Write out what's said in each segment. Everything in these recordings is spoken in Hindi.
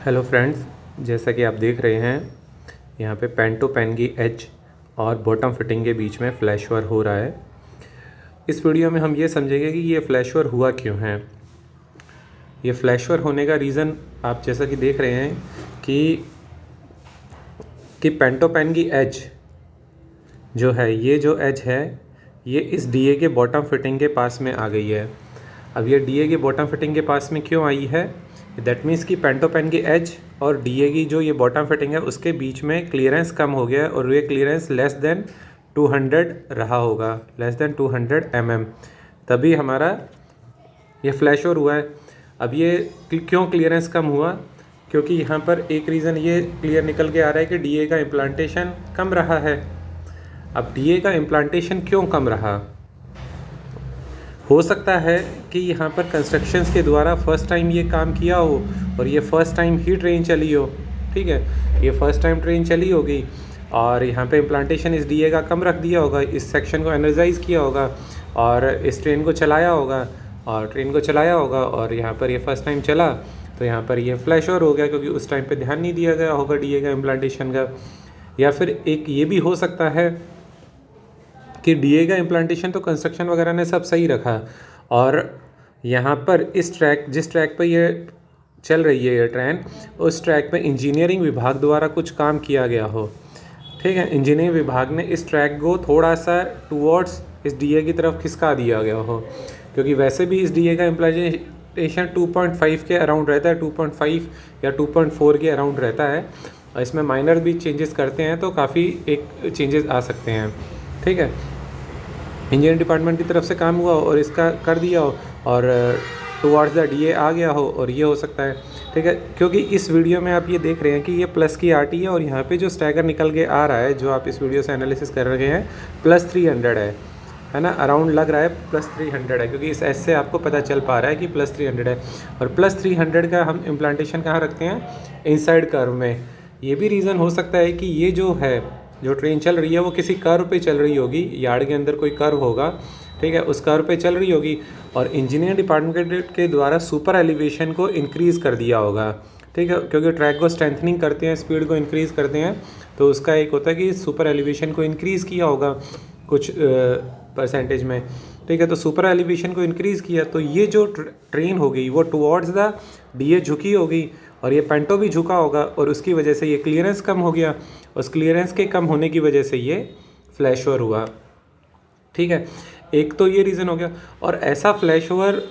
हेलो फ्रेंड्स, जैसा कि आप देख रहे हैं यहाँ पे पेन टू पेन की एज और बॉटम फिटिंग के बीच में फ्लैश ओवर हो रहा है। इस वीडियो में हम ये समझेंगे कि ये फ्लैश ओवर हुआ क्यों है। ये फ्लैश ओवर होने का रीज़न आप जैसा कि देख रहे हैं कि पेन टू पेन की एज जो है, ये जो एज है ये इस डीए के बॉटम फिटिंग के पास में आ गई है। अब ये डीए के बॉटम फिटिंग के पास में क्यों आई है? दैट मीन्स कि पेन टू पेन की एज और डीए की जो ये बॉटम फिटिंग है उसके बीच में क्लियरेंस कम हो गया है और ये क्लियरेंस लेस देन 200 रहा होगा, लेस देन 200 mm, तभी हमारा ये फ्लैश ओवर हुआ है। अब ये क्यों क्लियरेंस कम हुआ? क्योंकि यहाँ पर एक रीज़न ये क्लियर निकल के आ रहा है कि डीए का इम्प्लांटेशन कम रहा है। अब डीए का इम्प्लांटेशन क्यों कम रहा? हो सकता है कि यहाँ पर कंस्ट्रक्शंस के द्वारा फर्स्ट टाइम ये काम किया हो और ये फर्स्ट टाइम ही ट्रेन चली हो। ठीक है, ये फर्स्ट टाइम ट्रेन चली होगी और यहाँ पे इम्प्लांटेशन इस डीए का कम रख दिया होगा, इस सेक्शन को एनर्जाइज़ किया होगा और इस ट्रेन को चलाया होगा और यहाँ पर ये फर्स्ट टाइम चला तो यहाँ पर ये फ्लैश ओवर हो गया क्योंकि उस टाइम पे ध्यान नहीं दिया गया होगा डीए का इम्प्लांटेशन का। या फिर एक ये भी हो सकता है कि डीए का इम्प्लांटेशन तो कंस्ट्रक्शन वगैरह ने सब सही रखा और यहाँ पर जिस ट्रैक पर ये चल रही है ये ट्रेन, उस ट्रैक पे इंजीनियरिंग विभाग द्वारा कुछ काम किया गया हो। ठीक है, इंजीनियरिंग विभाग ने इस ट्रैक को थोड़ा सा टुवर्ड्स इस डीए की तरफ खिसका दिया गया हो, क्योंकि वैसे भी इस डीए का इम्प्लांटेशन 2.5 के अराउंड रहता है, 2.5 या 2.4 के अराउंड रहता है और इसमें माइनर भी चेंजेस करते हैं तो काफ़ी एक चेंजेस आ सकते हैं। ठीक है, इंजीनियरिंग डिपार्टमेंट की तरफ से काम हुआ और इसका कर दिया हो और टुवर्ड्स द डीए आ गया हो और ये हो सकता है। ठीक है, क्योंकि इस वीडियो में आप ये देख रहे हैं कि ये प्लस की आरटी है और यहाँ पे जो स्टैगर निकल के आ रहा है जो आप इस वीडियो से एनालिसिस कर रहे हैं +300 है ना, अराउंड लग रहा है +300 है, क्योंकि इस एस से आपको पता चल पा रहा है कि +300 है। और +300 का हम इम्प्लांटेशन कहाँ रखते हैं? इनसाइड कर्व में। ये भी रीज़न हो सकता है कि ये जो ट्रेन चल रही है वो किसी कर्व पे चल रही होगी, यार्ड के अंदर कोई कर्व होगा। ठीक है, उस कर्व पे चल रही होगी और इंजीनियरिंग डिपार्टमेंट के द्वारा सुपर एलिवेशन को इंक्रीज़ कर दिया होगा। ठीक है, क्योंकि ट्रैक को स्ट्रेंथनिंग करते हैं, स्पीड को इंक्रीज़ करते हैं, तो उसका एक होता है कि सुपर एलिवेशन को इंक्रीज़ किया होगा कुछ परसेंटेज में। ठीक है, तो सुपर एलिवेशन को इंक्रीज़ किया तो ये जो ट्रेन हो गई वो टुवर्ड्स द डीए झुकी होगी और ये पेंटो भी झुका होगा और उसकी वजह से ये क्लियरेंस कम हो गया। उस क्लियरेंस के कम होने की वजह से ये फ्लैश ओवर हुआ। ठीक है, एक तो ये रीज़न हो गया। और ऐसा फ्लैश ओवर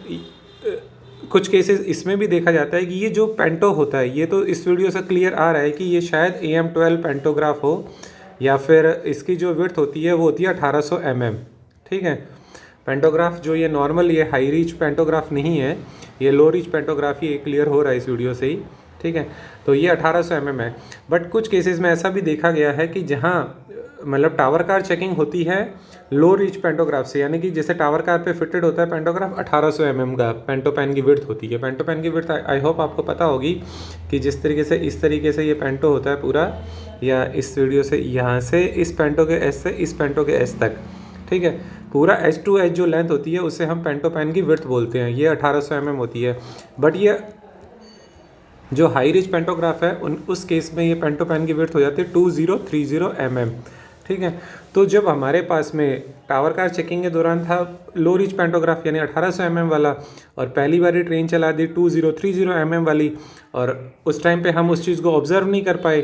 कुछ केसेस इसमें भी देखा जाता है कि ये जो पेंटो होता है, ये तो इस वीडियो से क्लियर आ रहा है कि ये शायद AM12 पेंटोग्राफ हो या फिर इसकी जो विड्थ होती है वो होती है 1800 mm। ठीक है, पेंटोग्राफ जो ये नॉर्मल ये हाई रीच पेंटोग्राफ नहीं है, ये लो रीच पेंटोग्राफ ही क्लियर हो रहा है इस वीडियो से ही। ठीक है, तो ये 1800 mm है। बट कुछ केसेस में ऐसा भी देखा गया है कि जहाँ मतलब टावर कार चेकिंग होती है लो रीच पेंटोग्राफ से, यानी कि जैसे टावर कार पे फिटेड होता है पेंटोग्राफ 1800 mm का पेंटो पेन की विड्थ होती है। पेंटो पेन की विड्थ आई होप आपको पता होगी कि जिस तरीके से इस तरीके से ये पेंटो होता है पूरा, या इस वीडियो से यहाँ से इस पेंटो के एस से इस पेंटो के एस तक। ठीक है, पूरा एज टू एज जो लेंथ होती है उसे हम पेंटो पेन की विड्थ बोलते हैं, ये 1800 mm होती है। बट ये जो हाई रिच पेंटोग्राफ है उस केस में ये पेंटो पेन की विड्थ हो जाती है 2030 mm। ठीक है, तो जब हमारे पास में टावर कार चेकिंग के दौरान था लो रिच पेंटोग्राफ यानी 1800 mm वाला और पहली बार ट्रेन चला दी 2030 mm वाली, और उस टाइम पे हम उस चीज़ को ऑब्जर्व नहीं कर पाए।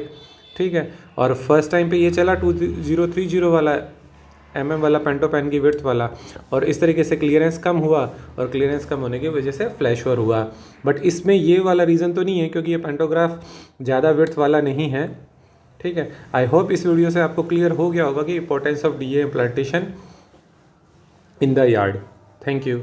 ठीक है, और फर्स्ट टाइम पे ये चला 2030 वाला वाला पेंटो पेन की विड्थ वाला, और इस तरीके से क्लियरेंस कम हुआ और क्लियरेंस कम होने की वजह से फ्लैश ओवर हुआ। बट इसमें ये वाला रीज़न तो नहीं है क्योंकि ये पेंटोग्राफ ज़्यादा विड्थ वाला नहीं है। ठीक है, आई होप इस वीडियो से आपको क्लियर हो गया होगा कि importance of DA implantation in the yard. Thank you.